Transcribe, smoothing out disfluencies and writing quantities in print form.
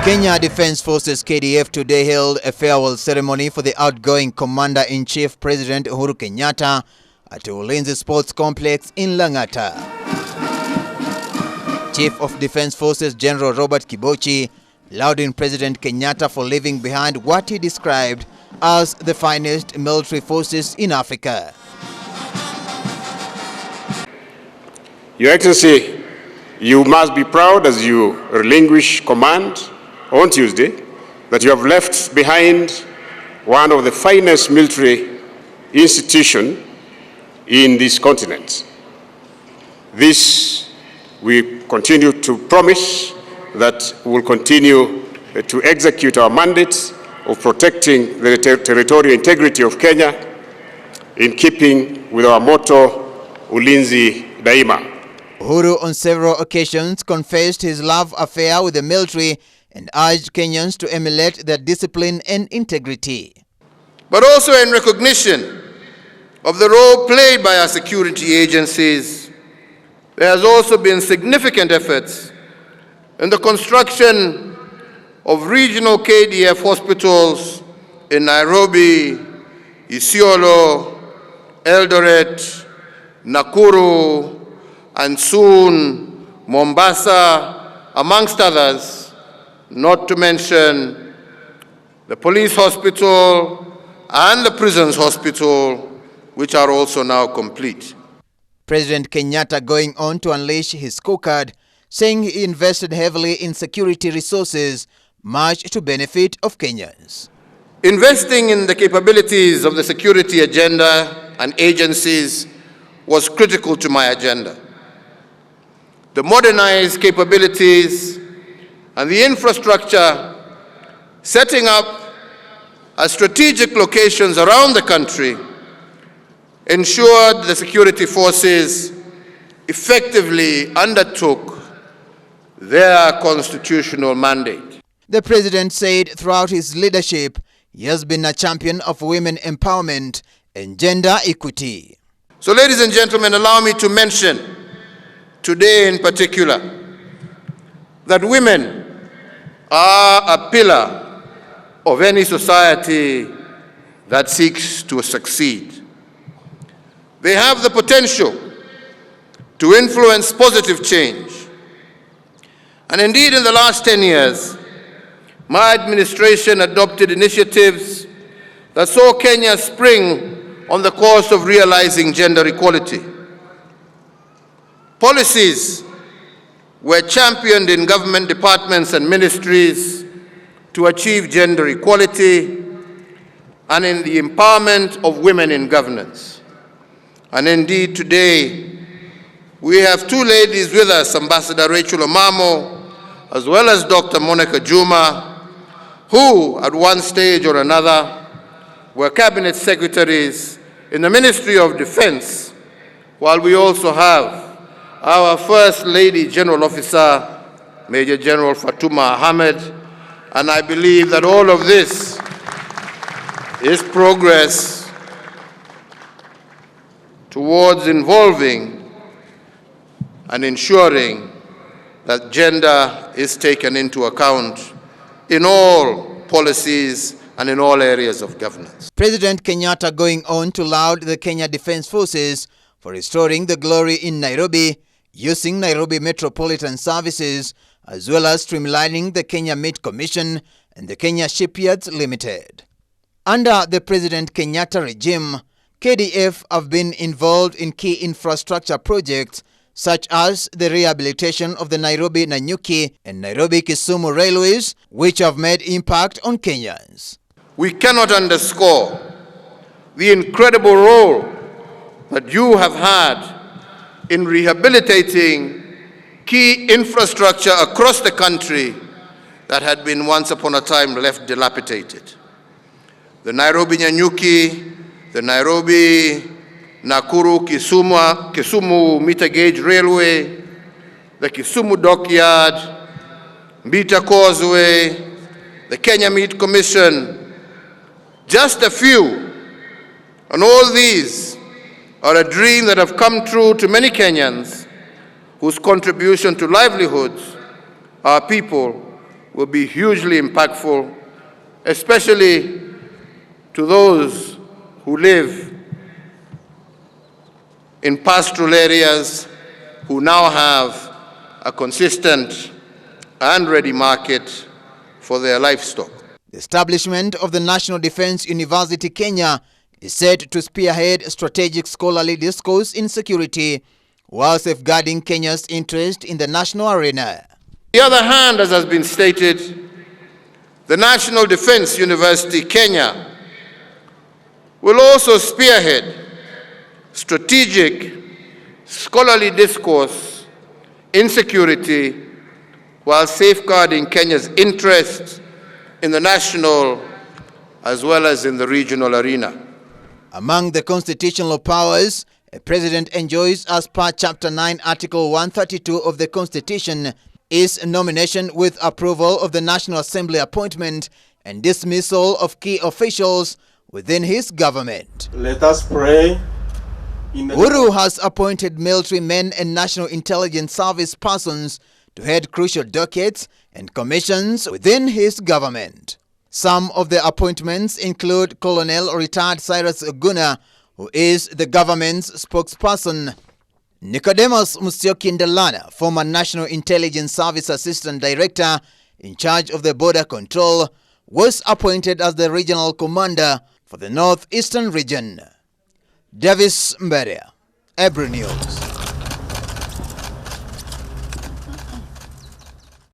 Kenya Defence Forces KDF today held a farewell ceremony for the outgoing Commander-in-Chief President Uhuru Kenyatta at Ulinzi Sports Complex in Lang'ata. Chief of Defence Forces General Robert Kibochi lauding President Kenyatta for leaving behind what he described as the finest military forces in Africa. Your Excellency, you must be proud as you relinquish command on Tuesday that you have left behind one of the finest military institutions in this continent. This we continue to promise that we will continue to execute our mandate of protecting the territorial integrity of Kenya in keeping with our motto, Ulinzi Daima. Uhuru on several occasions confessed his love affair with the military and urged Kenyans to emulate their discipline and integrity. But also in recognition of the role played by our security agencies, there has also been significant efforts in the construction of regional KDF hospitals in Nairobi, Isiolo, Eldoret, Nakuru, and soon Mombasa, amongst others, not to mention the police hospital and the prisons hospital, which are also now complete. President Kenyatta going on to unleash his scorecard, saying he invested heavily in security resources, much to benefit of Kenyans. Investing in the capabilities of the security agenda and agencies was critical to my agenda. The modernized capabilities and the infrastructure, setting up at strategic locations around the country, ensured the security forces effectively undertook their constitutional mandate. The president said throughout his leadership, he has been a champion of women empowerment and gender equity. So, ladies and gentlemen, allow me to mention today in particular that women are a pillar of any society that seeks to succeed. They have the potential to influence positive change. And indeed, in the last 10 years, my administration adopted initiatives that saw Kenya spring on the course of realizing gender equality. Policies were championed in government departments and ministries to achieve gender equality and in the empowerment of women in governance. And indeed, today, we have two ladies with us, Ambassador Rachel Omamo, as well as Dr. Monica Juma, who, at one stage or another, were cabinet secretaries in the Ministry of Defense, while we also have our First Lady General Officer, Major General Fatuma Ahmed, and I believe that all of this is progress towards involving and ensuring that gender is taken into account in all policies and in all areas of governance. President Kenyatta going on to laud the Kenya Defence Forces for restoring the glory in Nairobi, using Nairobi Metropolitan Services, as well as streamlining the Kenya Meat Commission and the Kenya Shipyards Limited. Under the President Kenyatta regime, KDF have been involved in key infrastructure projects such as the rehabilitation of the Nairobi-Nanyuki and Nairobi-Kisumu railways, which have made impact on Kenyans. We cannot underscore the incredible role that you have had in rehabilitating key infrastructure across the country that had been once upon a time left dilapidated. The Nairobi-Nanyuki, the Nairobi-Nakuru-Kisumu meter gauge railway, the Kisumu dockyard, Mbita Causeway, the Kenya Meat Commission, just a few. And all these are a dream that have come true to many Kenyans whose contribution to livelihoods our people will be hugely impactful, especially to those who live in pastoral areas who now have a consistent and ready market for their livestock. The establishment of the National Defense University Kenya is set to spearhead strategic scholarly discourse in security while safeguarding Kenya's interest in the national arena. On the other hand, as has been stated, the National Defense University Kenya will also spearhead strategic scholarly discourse in security while safeguarding Kenya's interests in the national as well as in the regional arena. Among the constitutional powers a president enjoys as per Chapter 9, Article 132 of the Constitution is nomination with approval of the National Assembly appointment and dismissal of key officials within his government. Let us pray. Uhuru has appointed military men and National Intelligence Service persons to head crucial dockets and commissions within his government. Some of the appointments include Colonel retired Cyrus Oguna, who is the government's spokesperson. Nicodemus Musyoki Ndalana, former National Intelligence Service Assistant Director in charge of the border control, was appointed as the regional commander for the northeastern region. Davis Mberia, Ebru News.